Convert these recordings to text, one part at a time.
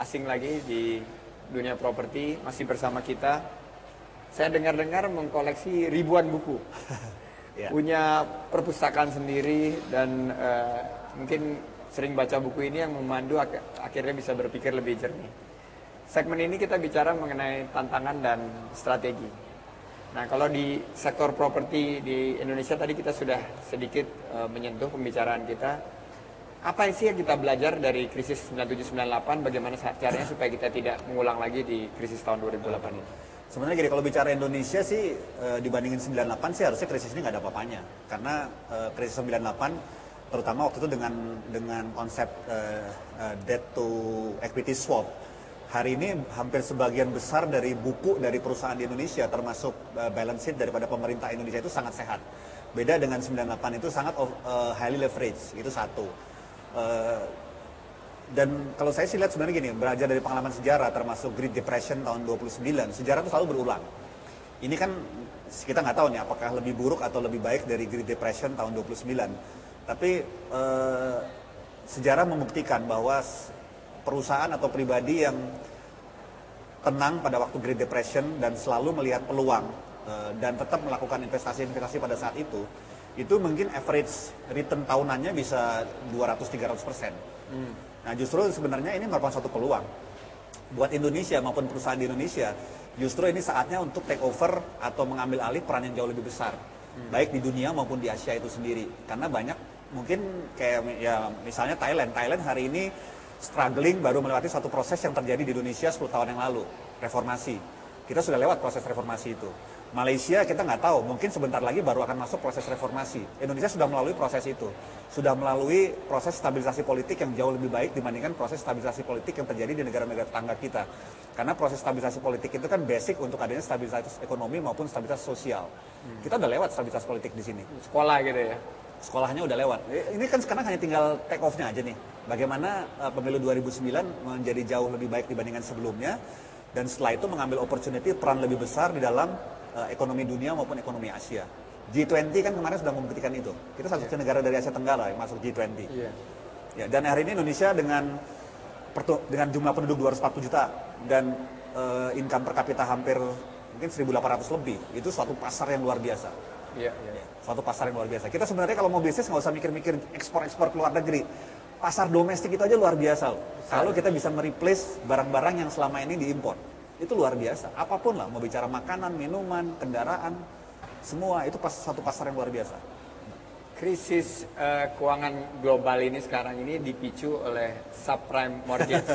asing lagi di dunia properti, masih bersama kita. Saya dengar-dengar mengkoleksi ribuan buku. Punya perpustakaan sendiri dan mungkin sering baca buku ini yang memandu akhirnya bisa berpikir lebih jernih. Segmen ini kita bicara mengenai tantangan dan strategi. Nah, kalau di sektor properti di Indonesia tadi kita sudah sedikit menyentuh pembicaraan kita. Apa sih yang kita belajar dari krisis 97-98, bagaimana caranya supaya kita tidak mengulang lagi di krisis tahun 2008 ini? Sebenarnya gini, kalau bicara Indonesia sih dibandingin 98 sih harusnya krisis ini nggak ada apa-apanya. Karena krisis 98 terutama waktu itu dengan konsep debt to equity swap. Hari ini hampir sebagian besar dari buku dari perusahaan di Indonesia termasuk balance sheet daripada pemerintah Indonesia itu sangat sehat. Beda dengan 98 itu sangat highly leverage, itu satu. Dan kalau saya sih lihat sebenarnya gini, belajar dari pengalaman sejarah termasuk Great Depression tahun 29, sejarah itu selalu berulang. Ini kan kita nggak tahu nih apakah lebih buruk atau lebih baik dari Great Depression tahun 29. Tapi sejarah membuktikan bahwa perusahaan atau pribadi yang tenang pada waktu Great Depression dan selalu melihat peluang dan tetap melakukan investasi-investasi pada saat itu mungkin average return tahunannya bisa 200-300%. Nah, justru sebenarnya ini merupakan suatu peluang buat Indonesia maupun perusahaan di Indonesia. Justru ini saatnya untuk take over atau mengambil alih peran yang jauh lebih besar, baik di dunia maupun di Asia itu sendiri. Karena banyak mungkin kayak ya misalnya Thailand hari ini struggling baru melewati suatu proses yang terjadi di Indonesia 10 tahun yang lalu, reformasi. Kita sudah lewat proses reformasi itu. Malaysia kita nggak tahu, mungkin sebentar lagi baru akan masuk proses reformasi. Indonesia sudah melalui proses itu, sudah melalui proses stabilisasi politik yang jauh lebih baik dibandingkan proses stabilisasi politik yang terjadi di negara-negara tetangga kita. Karena proses stabilisasi politik itu kan basic untuk adanya stabilitas ekonomi maupun stabilitas sosial. Kita udah lewat stabilitas politik di sini. Sekolah gitu ya? Sekolahnya udah lewat. Ini kan sekarang hanya tinggal take off-nya aja nih. Bagaimana pemilu 2009 menjadi jauh lebih baik dibandingkan sebelumnya. Dan setelah itu mengambil opportunity peran lebih besar di dalam ekonomi dunia maupun ekonomi Asia. G20 kan kemarin sudah membuktikan itu. Kita salah satu negara dari Asia Tenggara yang masuk G20. Ya, dan hari ini Indonesia dengan jumlah penduduk 240 juta dan income per kapita hampir mungkin 1.800 lebih, itu suatu pasar yang luar biasa. Suatu pasar yang luar biasa. Kita sebenarnya kalau mau bisnis nggak usah mikir-mikir ekspor-ekspor ke luar negeri. Pasar domestik itu aja luar biasa loh. Kalau kita bisa mereplace barang-barang yang selama ini diimpor. Itu luar biasa, apapun lah, mau bicara makanan, minuman, kendaraan, semua itu satu pasar yang luar biasa. Krisis keuangan global ini sekarang ini dipicu oleh subprime mortgage.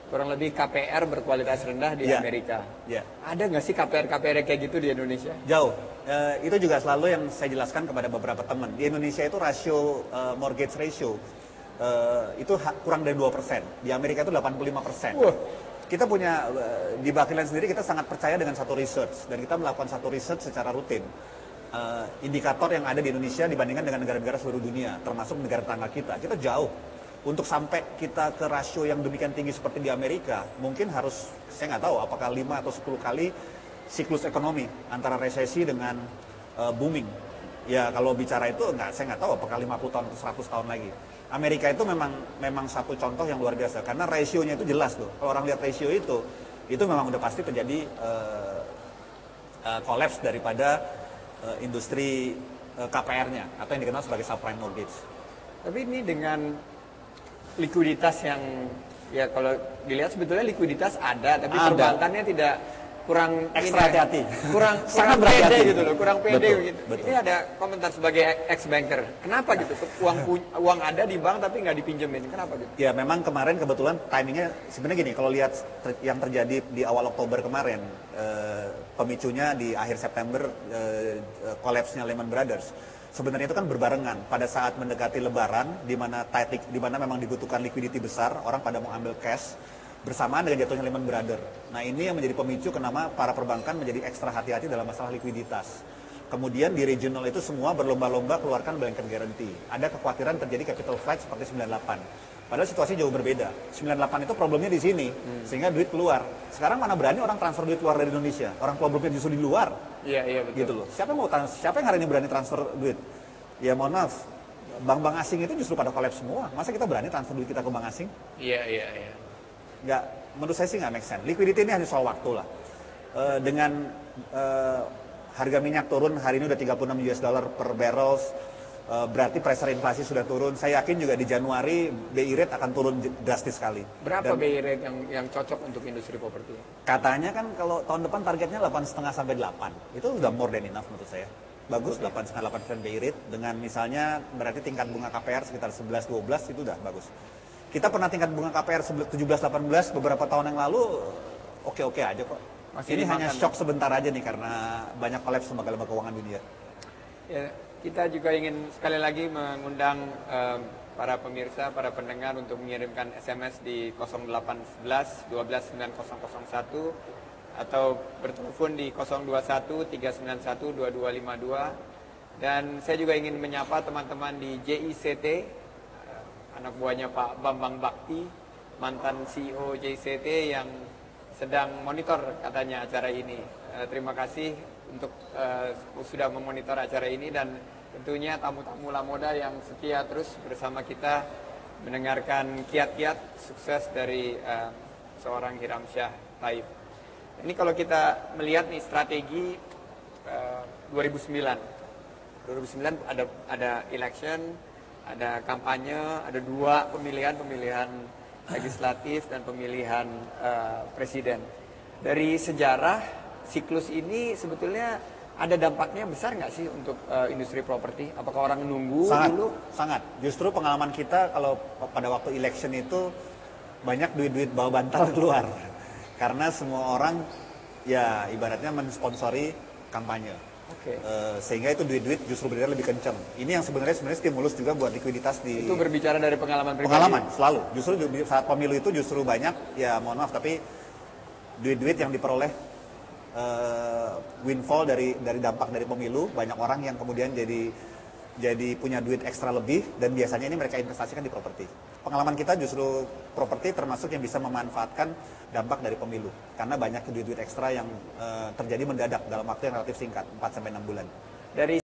Kurang lebih KPR berkualitas rendah di Amerika. Ada nggak sih KPR kayak gitu di Indonesia? Jauh. Itu juga selalu yang saya jelaskan kepada beberapa teman. Di Indonesia itu rasio mortgage ratio itu kurang dari 2%. Di Amerika itu 85%. Kita punya, di Bakilan sendiri kita sangat percaya dengan satu research, dan kita melakukan satu research secara rutin. Indikator yang ada di Indonesia dibandingkan dengan negara-negara seluruh dunia, termasuk negara tetangga kita jauh. Untuk sampai kita ke rasio yang demikian tinggi seperti di Amerika, mungkin harus, saya nggak tahu apakah 5 atau 10 kali siklus ekonomi antara resesi dengan booming. Ya kalau bicara itu, saya nggak tahu apakah 50 tahun atau 100 tahun lagi. Amerika itu memang satu contoh yang luar biasa karena rasionya itu jelas tuh. Kalau orang lihat rasio itu memang udah pasti terjadi kolaps daripada industri KPR-nya atau yang dikenal sebagai subprime mortgage. Tapi ini dengan likuiditas yang ya kalau dilihat sebetulnya likuiditas ada, tapi perbankannya tidak kurang ekstra hati-hati, kurang pede gitu loh, kurang pede gitu. Betul. Ini ada komentar sebagai ex banker, kenapa gitu? Uang ada di bank tapi nggak dipinjemin, kenapa gitu? Ya memang kemarin kebetulan timingnya sebenarnya gini, kalau lihat yang terjadi di awal Oktober kemarin, pemicunya di akhir September, kolapsnya Lehman Brothers. Sebenarnya itu kan berbarengan pada saat mendekati Lebaran, di mana memang dibutuhkan likuiditi besar, orang pada mau ambil cash. Bersamaan dengan jatuhnya Lehman Brothers. Nah ini yang menjadi pemicu kenapa para perbankan menjadi ekstra hati-hati dalam masalah likuiditas. Kemudian di regional itu semua berlomba-lomba keluarkan blanket guarantee. Ada kekhawatiran terjadi capital flight seperti 98. Padahal situasi jauh berbeda. 98 itu problemnya di sini, sehingga duit keluar. Sekarang mana berani orang transfer duit keluar dari Indonesia? Orang problemnya justru di luar. Iya betul. Gitu loh. Siapa yang hari ini berani transfer duit? Ya mohon maaf, bank-bank asing itu justru pada kolaps semua. Masa kita berani transfer duit kita ke bank asing? Iya. Nggak, menurut saya sih nggak make sense. Liquidity ini hanya soal waktu lah. Dengan harga minyak turun hari ini udah 36 US dollar per barrel, berarti pressure inflasi sudah turun. Saya yakin juga di Januari BI rate akan turun drastis sekali. Berapa BI rate yang cocok untuk industri properti? Katanya kan kalau tahun depan targetnya 8,5 sampai 8. Itu udah more than enough menurut saya. Bagus, 8,5-8% BI rate dengan misalnya berarti tingkat bunga KPR sekitar 11-12 itu udah bagus. Kita pernah tingkat bunga KPR 17-18 beberapa tahun yang lalu oke-oke aja kok. Ini hanya shock sebentar aja nih karena banyak kolaps lembaga-lembaga keuangan dunia. Ya, kita juga ingin sekali lagi mengundang para pemirsa, para pendengar untuk mengirimkan SMS di 0811 12 9001 atau bertelepon di 021 391 2252. Dan saya juga ingin menyapa teman-teman di JICT, anak buahnya Pak Bambang Bakti, mantan CEO JICT yang sedang monitor katanya acara ini. Terima kasih untuk sudah memonitor acara ini, dan tentunya tamu-tamu Lamoda yang setia terus bersama kita mendengarkan kiat-kiat sukses dari seorang Hiram Shah Taib. Ini kalau kita melihat nih strategi 2009 ada election, ada kampanye, ada dua pemilihan legislatif dan pemilihan presiden. Dari sejarah siklus ini sebetulnya ada dampaknya besar nggak sih untuk industri properti? Apakah orang nunggu dulu? Sangat. Justru pengalaman kita kalau pada waktu election itu banyak duit-duit bawa bantal keluar. Karena semua orang ya ibaratnya mensponsori kampanye. Oke. Sehingga itu duit-duit justru beredar lebih kencang. Ini yang sebenarnya stimulus juga buat likuiditas di... Itu berbicara dari pengalaman pribadi? Pengalaman, selalu. Justru saat pemilu itu justru banyak, ya mohon maaf, tapi duit-duit yang diperoleh windfall dari dampak dari pemilu, banyak orang yang kemudian jadi punya duit ekstra lebih, dan biasanya ini mereka investasikan di properti. Pengalaman kita justru properti termasuk yang bisa memanfaatkan dampak dari pemilu, karena banyak duit-duit ekstra yang terjadi mendadak dalam waktu yang relatif singkat, 4-6 bulan. Dari